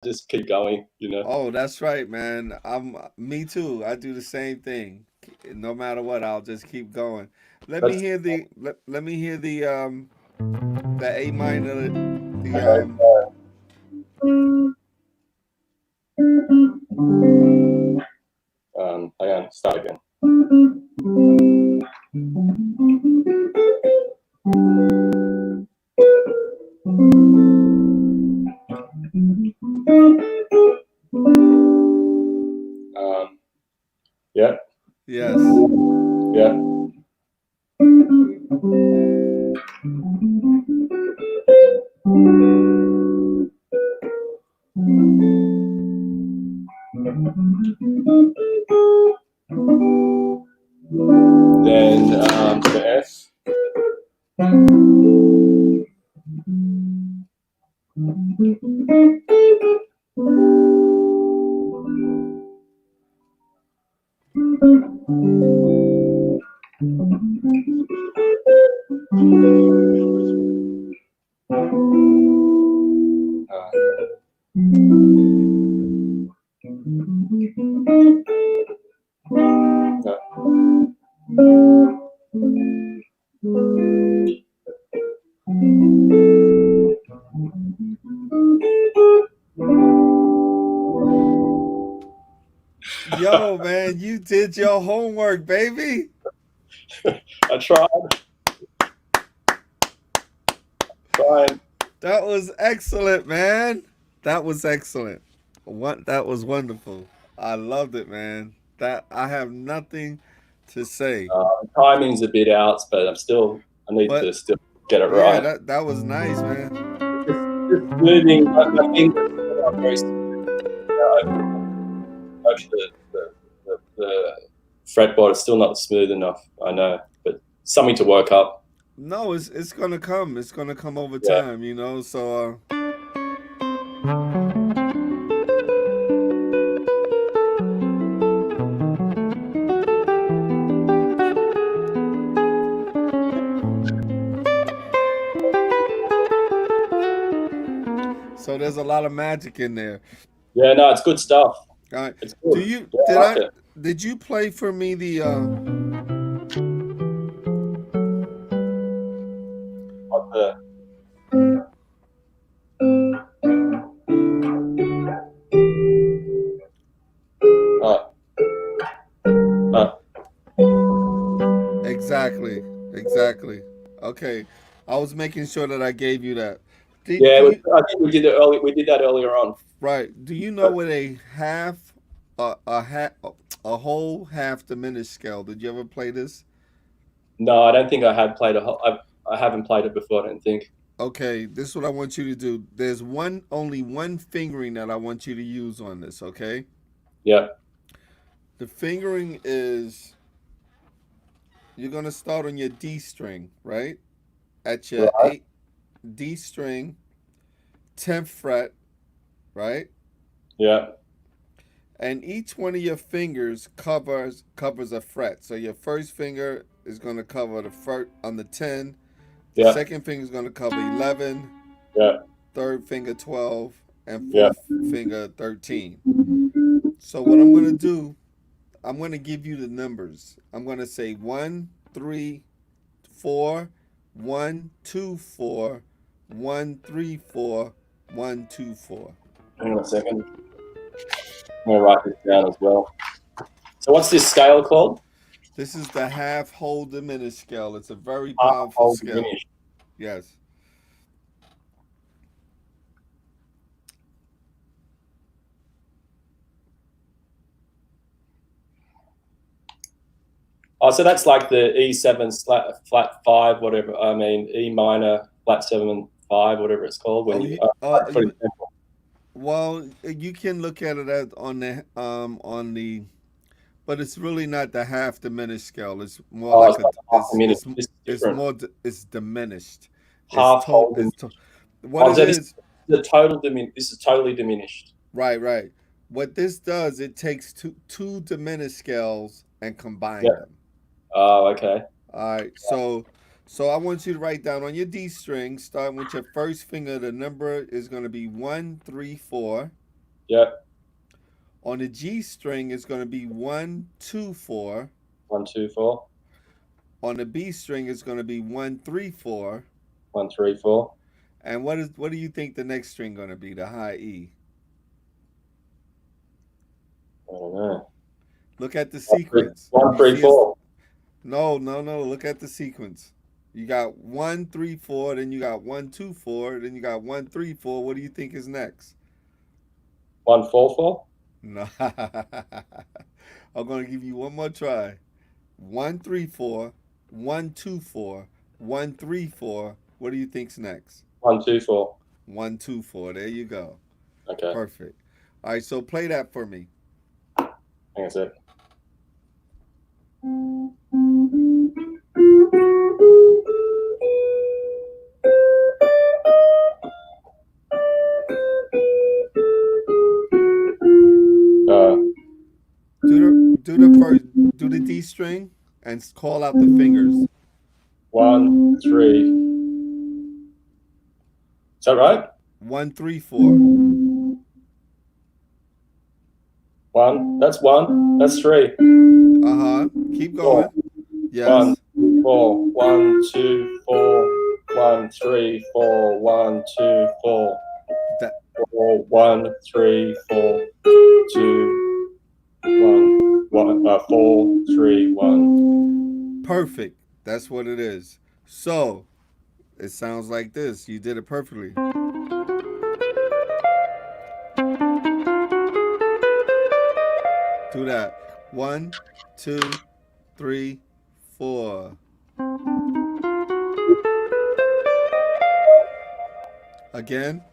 just keep going, you know. Oh, that's right, man. Me too. I do the same thing. No matter what, I'll just keep going. That's Let me hear the A minor, the okay. Hang on, start again. Um, yeah, yes. yeah. Then the F. Yo, man, you did your homework, baby. I tried, trying. That was excellent, man. That was excellent. What that was wonderful. I loved it, man. That I have nothing to say. Timing's a bit out, but I need But to still get it yeah, right. that was nice, man. Just moving my fingers are very over the fretboard. It's still not smooth enough. I know, but something to work up. No, it's gonna come. It's gonna come over Yeah. time, you know. So there's a lot of magic in there. Yeah, no, it's good stuff. All right. It's Do good. you Yeah, did I like I it. did you play for me the Like the, uh, uh, exactly, exactly. Okay. I was making sure that I gave you that. yeah, Do you I think we did it early. We did that earlier on. right? Do you know But what a half a whole half diminished scale? Did you ever play this? no, I don't think I had played I haven't played it before. I don't think. Okay, this is what I want you to do. There's only one fingering that I want you to use on this, okay? Yeah, The fingering is you're gonna start on your D string, right? At your right. eight D string, 10th fret, right? Yeah, And each one of your fingers covers a fret. So your first finger is gonna cover the first on the 10. The yeah, second finger is gonna cover 11. yeah, Third finger 12, and yeah. fourth finger 13. So what I'm gonna do, I'm gonna give you the numbers. I'm gonna say 1, 3, 4, 1, 2, 4, 1, 3, 4, 1, 2, 4. Hang on a second. I'm gonna write this down as well. So, what's this scale called? This is the half whole diminished scale. It's a very Half powerful whole scale. diminished. Yes. Oh, so that's like the E7 flat five, whatever. I mean, E minor flat 7 5, whatever it's called. When Oh, you, you pretty simple. well, you can look at it as on the, but it's really not the half diminished scale. It's more Oh, like it's like half diminished. This is it's different. it's diminished. Half whole What Oh, it so this is. is the total This is totally diminished. Right, right. What this does, it takes two diminished scales and Yeah. combine them. Oh, okay. All right. So I want you to write down on your D string, starting with your first finger. The number is going to be 1, 3, 4. Yep. On the G string, it's going to be 1, 2, 4. 1, 2, 4. On the B string, it's going to be 1, 3, 4. 1, 3, 4. And what do you think the next string going to be? The high E. I don't know. Look at the sequence. 1, You 3, see 4. No. Look at the sequence. You got 1, 3, 4. Then you got 1, 2, 4. Then you got 1, 3, 4. What do you think is next? 1, 4, 4. No. I'm going to give you one more try. 1, 3, 4. 1, 2, 4. 1, 3, 4. What do you think's next? 1, 2, 4. 1, 2, 4. There you go. Okay. Perfect. All right, so play that for me. Hang on a sec. Do the D string and call out the fingers. 1, 3. Is that right? 1, 3, 4. 1. That's 1. That's 3. Keep going. Yes. 1, 4. 1, 2, 4. 1, 3, 4. 1, 2, 4. That 4, 1, 3, 4, 2, 1, 4, 3, 1. perfect. That's what it is. So it sounds like this. You did it perfectly. Do that. 1, 2, 3, 4. Again.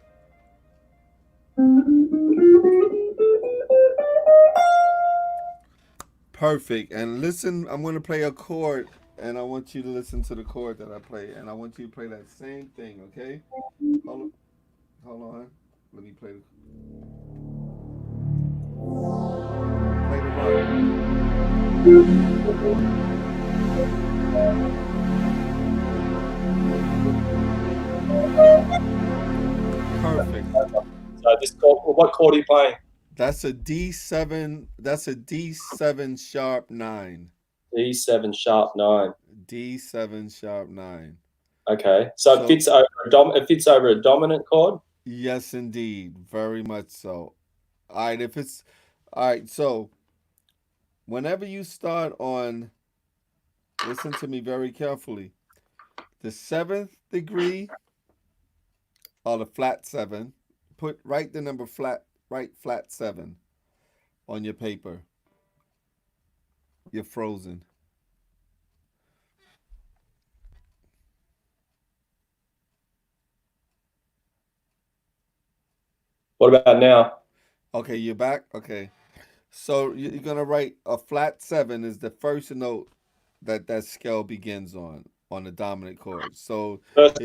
Perfect. And listen, I'm going to play a chord, and I want you to listen to the chord that I play, and I want you to play that same thing, okay? Hold on. Let me play the Perfect. So this chord, what chord are you playing? That's a D7. That's a D7 sharp 9. D7 sharp 9. D7 sharp 9. Okay. So it fits over a dominant chord? Yes, indeed. Very much so. All right, so whenever you start on, listen to me very carefully. The 7th degree or the flat 7, write the number write flat 7 on your paper. You're frozen. What about now? Okay, you're back? Okay. So you're going to write a flat 7 is the first note that scale begins on the dominant chord. So First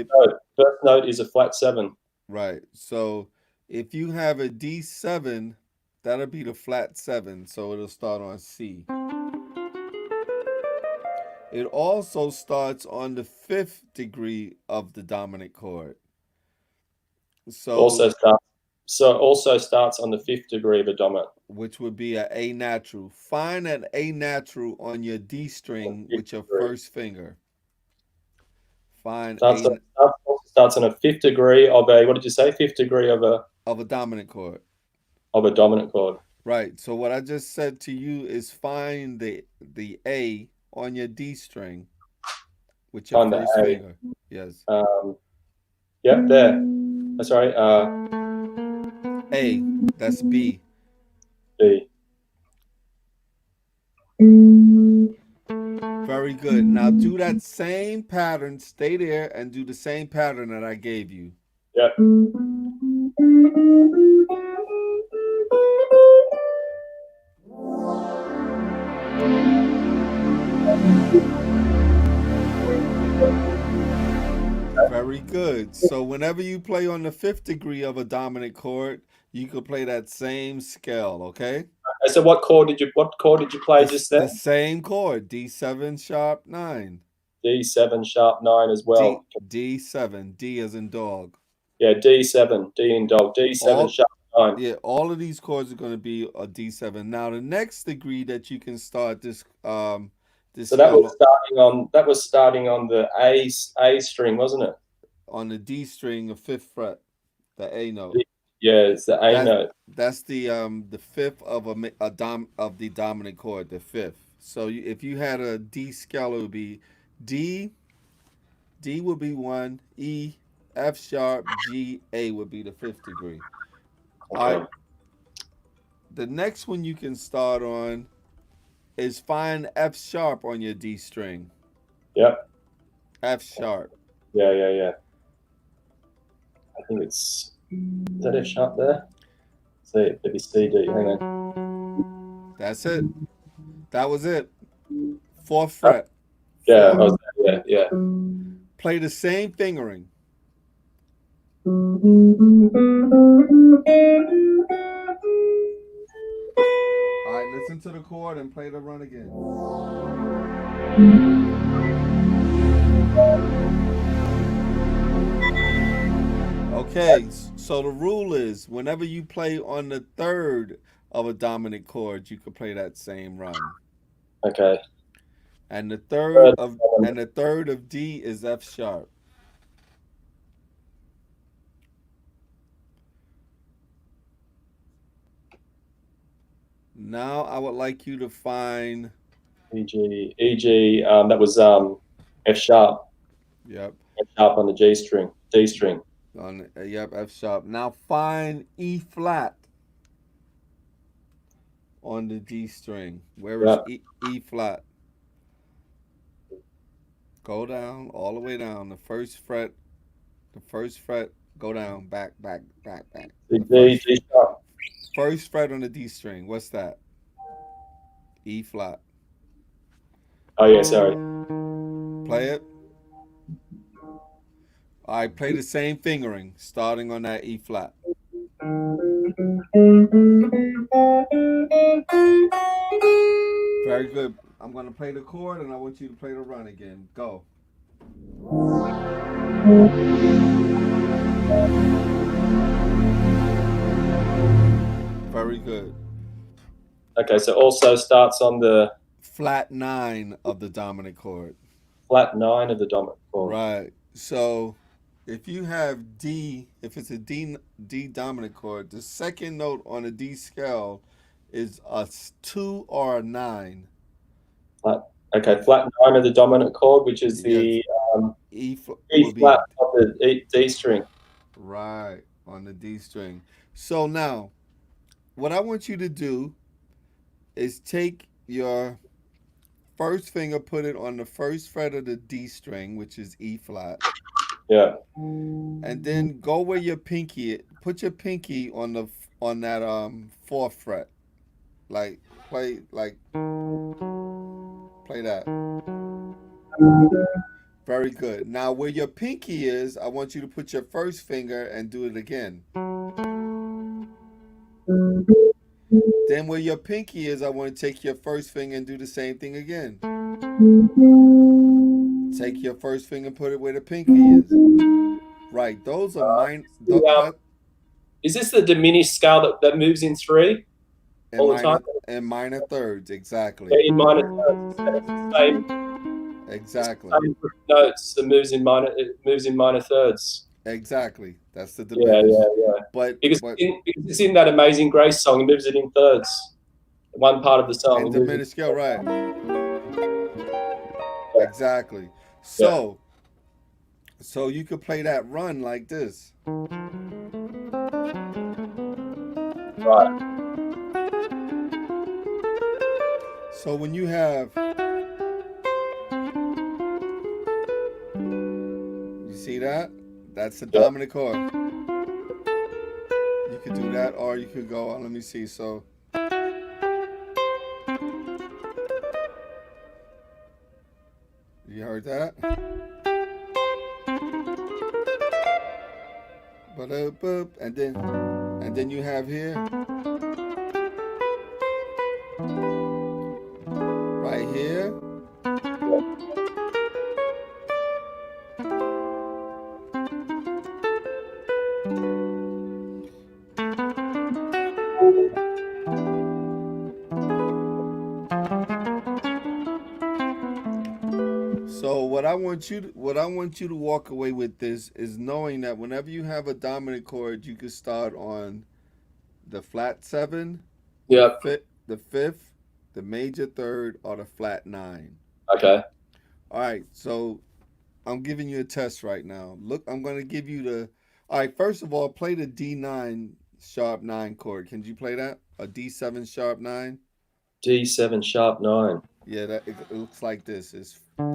note is a flat 7. Right. So if you have a D7, that'll be the flat 7. So it'll start on C. It also starts on the 5th degree of the dominant chord. So also starts on the 5th degree of a dominant, which would be an A natural. Find an A natural on your D string with your first finger. Starts on a 5th degree of a, what did you say? 5th degree of a dominant chord. Of a dominant chord. Right. So what I just said to you is find the A on your D string with your first finger. Yes. Yep, there. That's right. A. That's B. B. Very good. Now do that same pattern. Stay there and do the same pattern that I gave you. Yep. Very good. So whenever you play on the 5th degree of a dominant chord, you could play that same scale, okay? So what chord did you play just then? The same chord, D7 sharp 9. D7 sharp 9 as well. D7, D as in dog. Yeah, D7, D in dog, D7 sharp 9. Yeah, all of these chords are going to be a D7. Now, the next degree that you can start this So that was scale starting on the A string, wasn't it? on the D string of fifth fret, the A note. Yeah, it's the A That's note. that's the fifth of of the dominant chord, the fifth. So if you had a D scale, it would be D. D would be 1, E, F sharp, G, A would be the fifth degree. All right. Okay. The next one you can start on is find F sharp on your D string. Yep. F sharp. Yeah. I think is that F sharp there? C, maybe C, D. Hang on. That's it. That was it. Fourth Uh, fret. yeah, Four. yeah. Play the same fingering. All right, listen to the chord and play the run again. Okay, so the rule is whenever you play on the third of a dominant chord, you could play that same run. Okay. And the Third. third of D is F sharp. Now I would like you to find E G. That was F sharp. Yep. F sharp on the D string. Yep, F sharp. Now find E flat on the D string. Where is Yep. E flat? Go down all the way down. The first fret. Go down. Back. D sharp. First fret on the D string. What's that? E flat. Oh yeah, sorry. Play it. All right, play the same fingering, starting on that E flat. Very good. I'm going to play the chord and I want you to play the run again. Go. Very good. Okay, so also starts on the Flat 9 of the dominant chord. flat 9 of the dominant chord. Right. So if you have D, if it's a D dominant chord, the second note on a D scale is a 2 or a 9. Okay, flat 9 of the dominant chord, which is the E E flat of the D string. Right, on the D string. So now, what I want you to do is take your first finger, put it on the first fret of the D string, which is E flat. Yeah. And then go where your pinky. Put your pinky on that fourth fret. Play that. Very good. Now where your pinky is, I want you to put your first finger and do it again. Then where your pinky is, I want to take your first finger and do the same thing again. Take your first finger and put it where the pinky is. Right. Those are mine. Is this the diminished scale that moves in 3 all the time? In minor thirds, exactly. Yeah, in minor thirds. It's the same. Exactly. Same notes that moves in minor. It moves in minor thirds. Exactly. That's the diminished. Yeah. But because it's in that Amazing Grace song, it moves it in thirds. One part of the song. And diminished scale, right? Yeah. Exactly. So you could play that run like this. Right. So when you have, you see that? That's the dominant chord. You could do that, or you could go, let me see. So you heard that? And then you have here, right here. what I want you to walk away with this is knowing that whenever you have a dominant chord, you can start on the flat seven, Yep. the fifth, the major third, or the flat nine. Okay. All right, so I'm giving you a test right now. Look, I'm gonna give you the. All right, first of all, play the D9 sharp nine chord. Can you play that? A D7 sharp nine. D7 sharp 9. Yeah, that it looks like this. It's like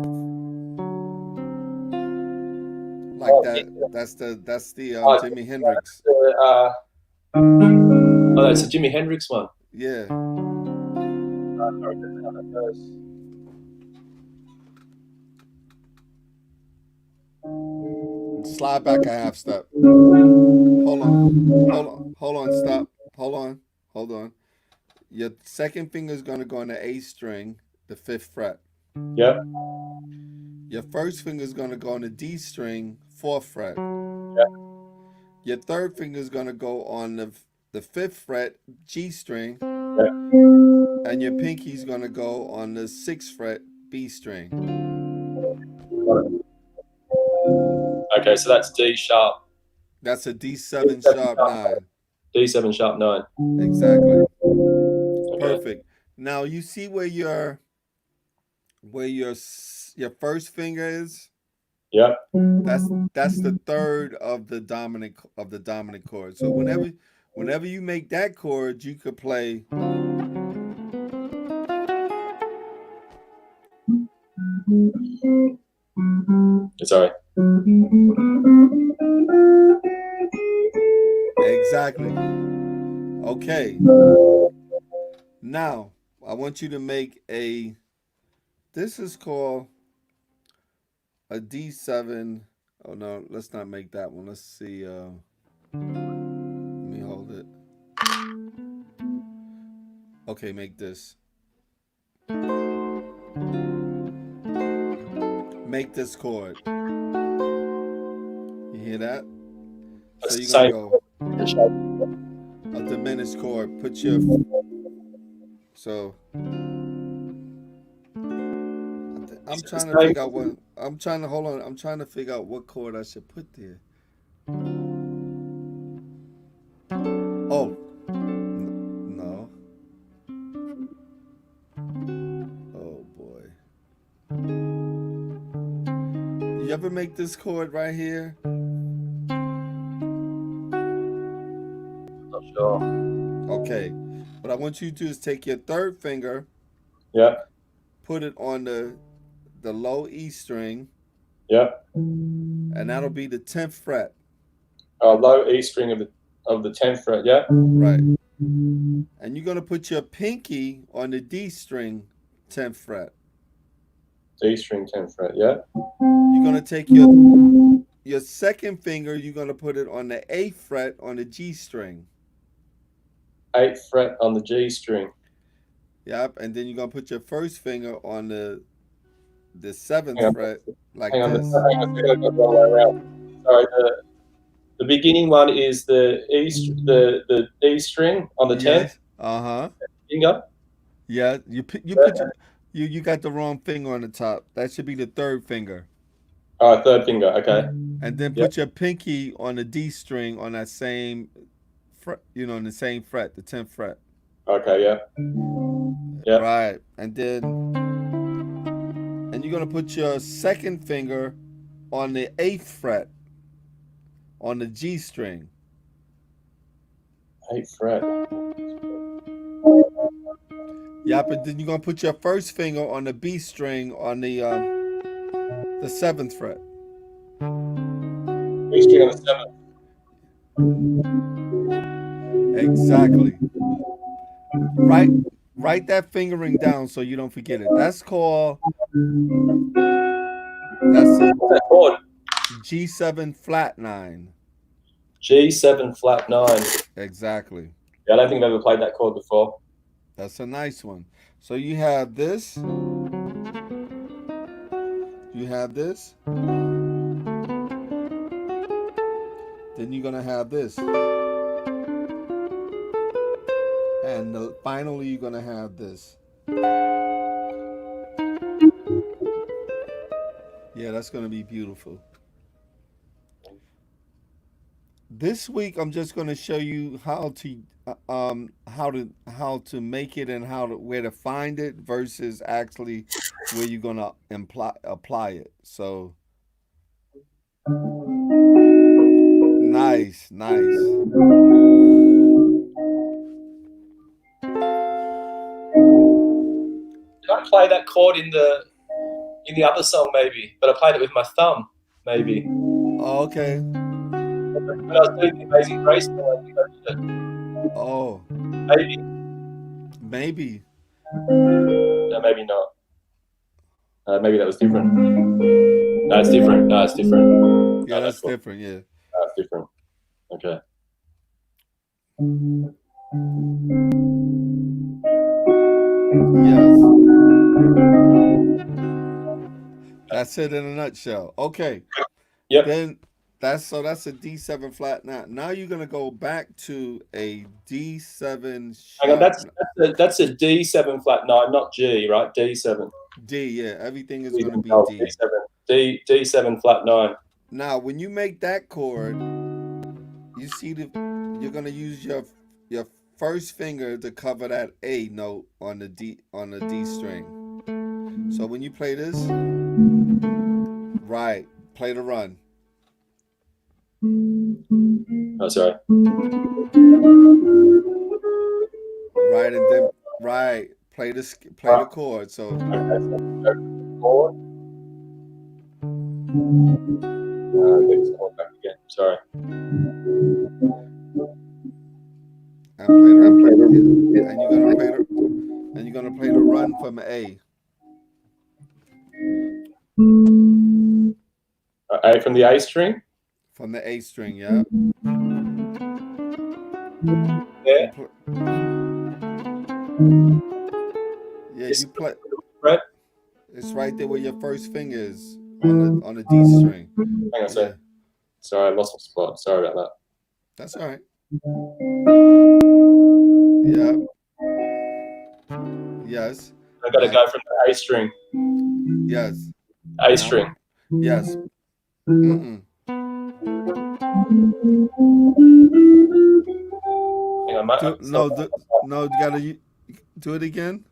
Oh, that. D7. That's the Oh, Jimi Hendrix. oh, that's a Jimi Hendrix one. Yeah. Sorry, that's how that goes. Slide back a half step. Hold on. Hold on. Stop. Hold on. Your second finger is gonna go on the A string, the fifth fret. Yep. Your first finger is gonna go on the D string, fourth fret. Yep. Your third finger is gonna go on the fifth fret, G string, Yep. and your pinky is gonna go on the sixth fret, B string. Got it. Okay, so that's D sharp. That's a D7 D7 sharp sharp 9. 9. D7 sharp 9. Exactly. Okay. Perfect. Now you see where your first finger is. Yep. That's the third of the dominant chord. So whenever you make that chord, you could play. Sorry. Exactly. Okay. Now I want you to make a. This is called a D7. Oh no, let's not make that one. Let's see. Let me hold it. Okay, make this. Make this chord. You hear that? So That's the you're gonna same go shape. a diminished chord. Put your so. I'm Is it the trying to same? figure out what. I'm trying to hold on. I'm trying to figure out what chord I should put there. Oh, no. Oh boy. You ever make this chord right here? Not sure. Okay. What I want you to do is take your third finger, Yep. put it on the low E string, Yep. and that'll be the 10th fret. Low E string of the 10th fret. Yep. Right. And you're gonna put your pinky on the D string, 10th fret. D string 10th fret. Yep. You're gonna take your second finger, you're gonna put it on the 8th fret on the G string. 8th fret on the G string. Yep, and then you're gonna put your first finger on the 7th Hang on. fret like Hang on. Hang this. on a second. I've got the wrong way around. Sorry. The beginning one is the D string on the 10th Yes. Uh-huh. finger. Yeah. You got the wrong finger on the top. That should be the third finger. Third finger. Okay. And then Yep. put your pinky on the D string on that same fret, on the same fret, the 10th fret. Okay. Yep. Yep. Right. And you're gonna put your second finger on the 8th fret on the G string. 8th fret. Yep, and then you're gonna put your first finger on the B string on the 7th fret. B string on the 7th. Exactly. Write that fingering down so you don't forget it. That's a What's that chord? G7 flat 9. G7 flat 9. Exactly. Yeah, I don't think I've ever played that chord before. That's a nice one. So you have this. You have this. Then you're gonna have this. And finally you're gonna have this. Yeah, that's gonna be beautiful. This week, I'm just gonna show you how to make it and how to where to find it versus actually where you're gonna apply it. So nice, nice. Did I play that chord in the other song maybe? But I played it with my thumb maybe. Okay. When I was doing the Amazing Grace song, I think I did it. Oh, Maybe. maybe. No, maybe not. Maybe that was different. No, it's different. No, it's different. Yeah, No, that's that's cool. different. Yeah. No, it's different. Okay. Yes. That's it in a nutshell. Okay. Yep. Then that's a D7 flat nine. Now you're gonna go back to a D7 Hang on. sharp That's a D7 flat nine, not G, right? D7. D. Yeah, everything is gonna be D7. D. D7 flat nine. Now, when you make that chord, you're gonna use your first finger to cover that A note on the D string. So when you play this, right, play the run. Oh, sorry. Right, and then right, play the chord. So Okay, so go forward. Get this chord back again. Sorry. and play the yeah, and you're gonna play the run from A. A from the A string. From the A string, yeah. Yeah. You play, yeah, This you play. fret. It's right there where your first finger is on the D string. Hang on a Yeah, sec. Sorry, I lost my spot. Sorry about that. that's all right. Yeah, yes. I got to Now, go from the A string. yes. A Now, string. yes. Mm-mm. Hang on, mate. No, no. You gotta do it again.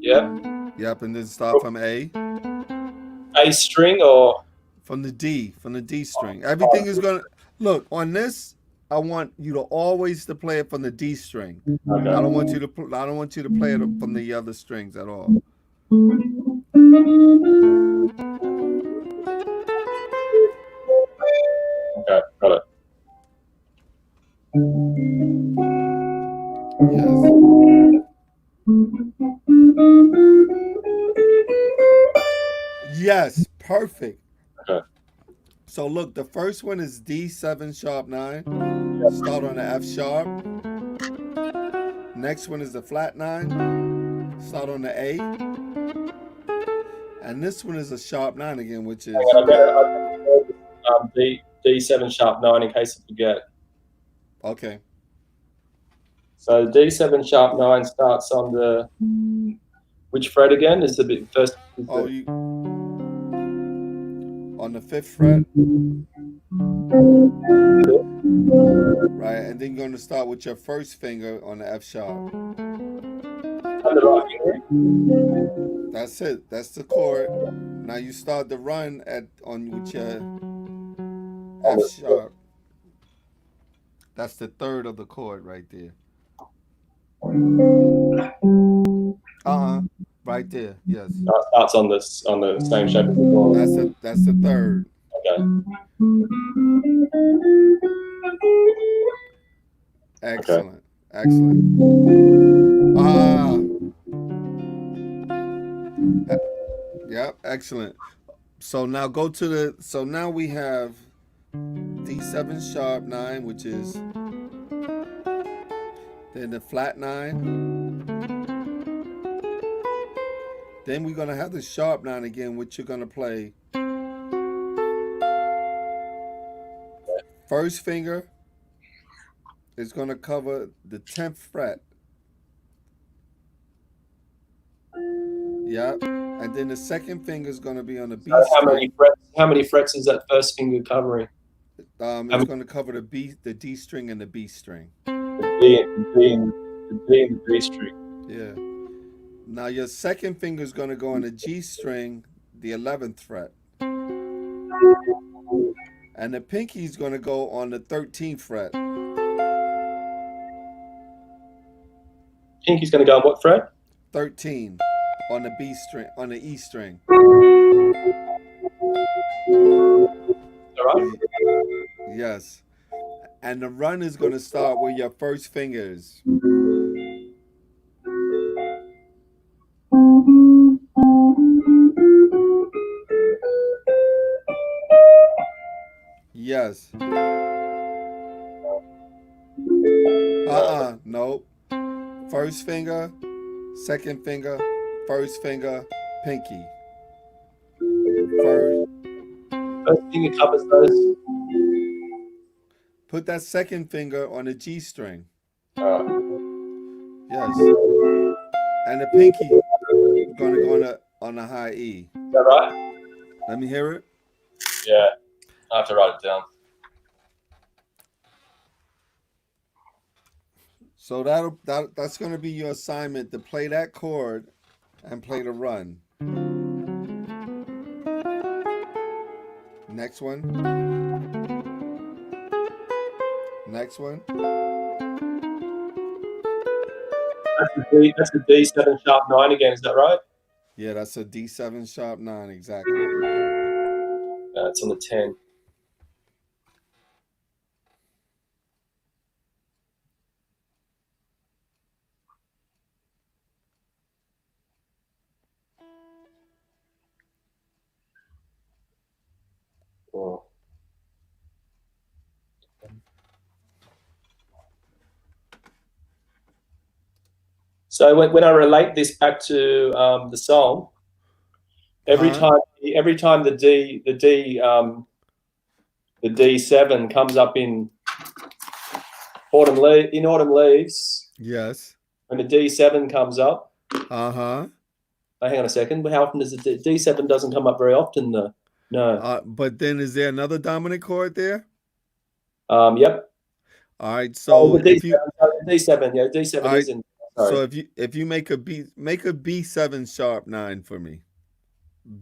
Yeah. Yep, and then start from A. A string or From the D string. Everything is gonna look on this. I want you to always to play it from the D string. okay. I don't want you to play it from the other strings at all. Okay, got it. Yes. Yes, perfect. Okay. So look, the first one is D7 sharp 9. Start on the F sharp. Next one is the flat 9. Start on the A. And this one is a sharp 9 again, which is Hang on, I better D7 sharp 9 in case I forget. okay. So D7 sharp 9 starts on the which fret again? Is the bit first? Oh, you on the 5th fret, right? And then you're going to start with your first finger on the F sharp. On the right finger. That's it. That's the chord. Now you start the run with your F sharp. That's the third of the chord right there. Right there. Yes. Starts on the same shape as the chord. That's the third. Okay. Okay. Excellent. Excellent. Ah. Yep. Excellent. So now go to the. So now we have D7 sharp 9, which is then the flat 9. Then we're gonna have the sharp 9 again, which you're gonna play first finger is gonna cover the 10th fret. Yep. And then the second finger is going to be on the So B how many string. frets? How many frets is that first finger covering? How It's many, going to cover the D string and the B string. the D, the D, and the D and the B string. Yeah. Now your second finger is going to go on the G string, the 11th fret. And the pinky is going to go on the 13th fret. Pinky's going to go on what fret? 13 on the B string, on the E string. All right. Yes. And the run is going to start where your first finger is. Yes. Nope. First finger, second finger, first finger, pinky. First. First finger covers those. Put that second finger on the G string. All right. Yes. And the pinky is going to go on the high E. Is that right? Let me hear it. Yeah. I have to write it down. So that's going to be your assignment, to play that chord and play the run. Next one. Next one. That's the D7 sharp 9 again. Is that right? Yeah, that's a D7 sharp 9, exactly. It's on the 10. Oh. So when I relate this back to the song, every time the D7 comes up in autumn leaves, Yes. when the D7 comes up, Uh-huh. hang on a second. How often does the D7 doesn't come up very often though? No. But then is there another dominant chord there? Yep. All right. Oh, So the if you D7, yeah, D7 all right, is in. so Sorry. if you make a B7 sharp 9 for me.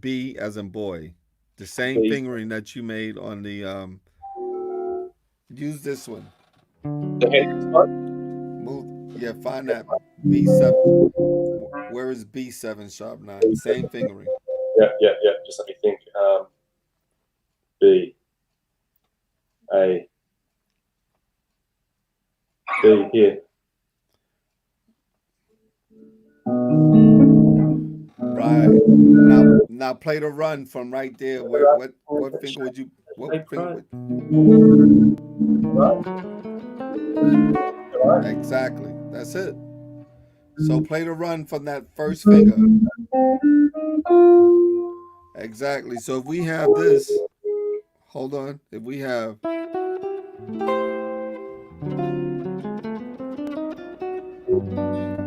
B as in boy. The same B. fingering that you made on the use this one. The Hendrix one. Find that B7. Where is B7 sharp 9? Same fingering. Yeah. Just let me think. B, A, B here. Right. Now play the run from right there. What finger would you what finger would exactly. That's it. So play the run from that first finger. Exactly. So if we have this, hold on. If we have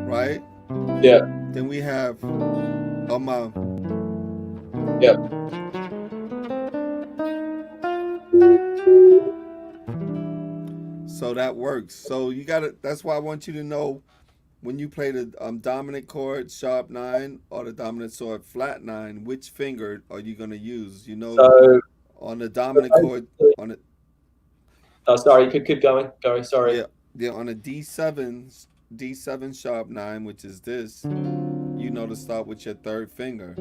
right, Yeah. then we have Yeah. so that works. So you gotta. That's why I want you to know when you play the dominant chord sharp 9 or the dominant chord flat 9, which finger are you gonna use? You know, So on the dominant chord on it. oh, sorry, you could keep going. Sorry. Yeah, on a D7 sharp 9, which is this, you know to start with your third finger.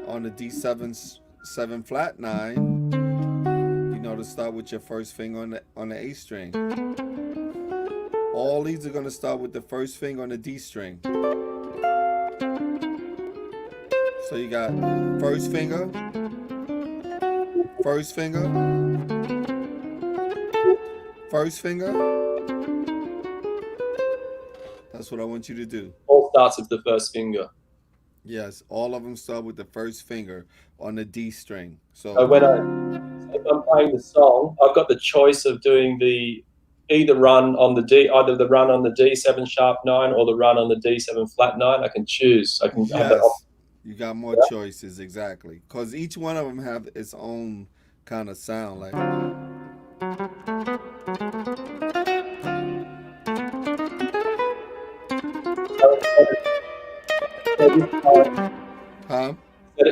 On the D7 flat 9, you know to start with your first finger on the A string. All these are going to start with the first finger on the D string. So you got first finger, first finger, first finger. That's what I want you to do. All starts with the first finger. Yes, all of them start with the first finger on the D string. So if I'm playing the song, I've got the choice of doing the either run on the D7 sharp 9 or the run on the D7 flat 9. I can choose. I can have that option. Yes, you got more choices exactly because each one of them have its own kind of sound. Like, So this time, huh?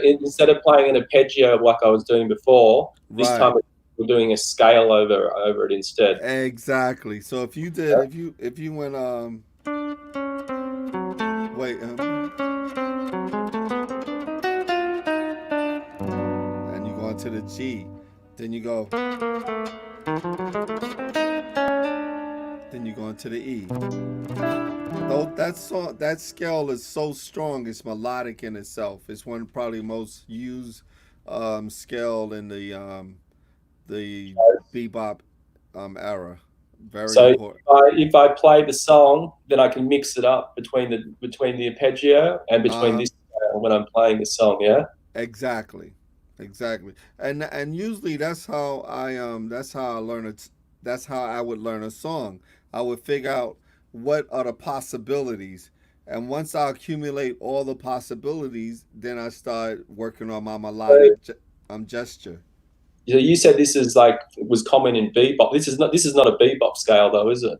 instead of playing an arpeggio like I was doing before, this time Right. we're doing a scale over it instead. Exactly. So if you did, if you went wait and you go into the G, then you go, then you go into the E. Though that scale is so strong, it's melodic in itself. It's one probably most used scale in the bebop era. Very So important. if I play the song, then I can mix it up between the arpeggio and between Uh, this when I'm playing the song. Yeah. exactly, exactly. And usually that's how I learn it. That's how I would learn a song. I would figure out what are the possibilities, and once I accumulate all the possibilities, then I start working on my melodic gesture. So you said this is like was common in bebop. This is not a bebop scale though, is it?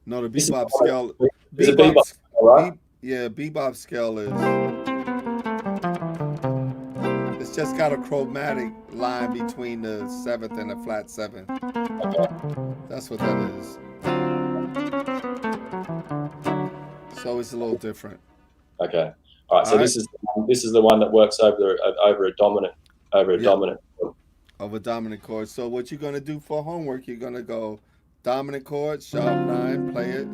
No, the This is bebop scale, is a bebop scale, right? yeah, bebop scale is. It's just got a chromatic line between the seventh and the flat seven. That's what that is. So it's a little different. Okay. All right. All So right. this is the one that works over a dominant over a Yep. dominant. Of a dominant chord. So what you're gonna do for homework? You're gonna go dominant chord, sharp nine, play it.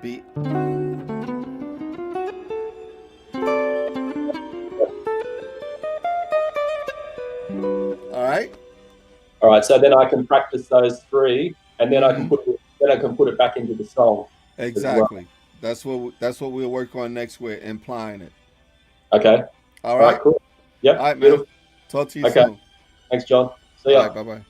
B. All right. All right. So then I can practice those three, and Mm-hmm. then I can put it back into the song as well. Exactly. That's what we'll work on next week, implying it. Okay. All All right. right. Cool. All Yep. right, man. Beautiful. Talk to you Okay. soon. Thanks, John. See All ya. right. Bye bye.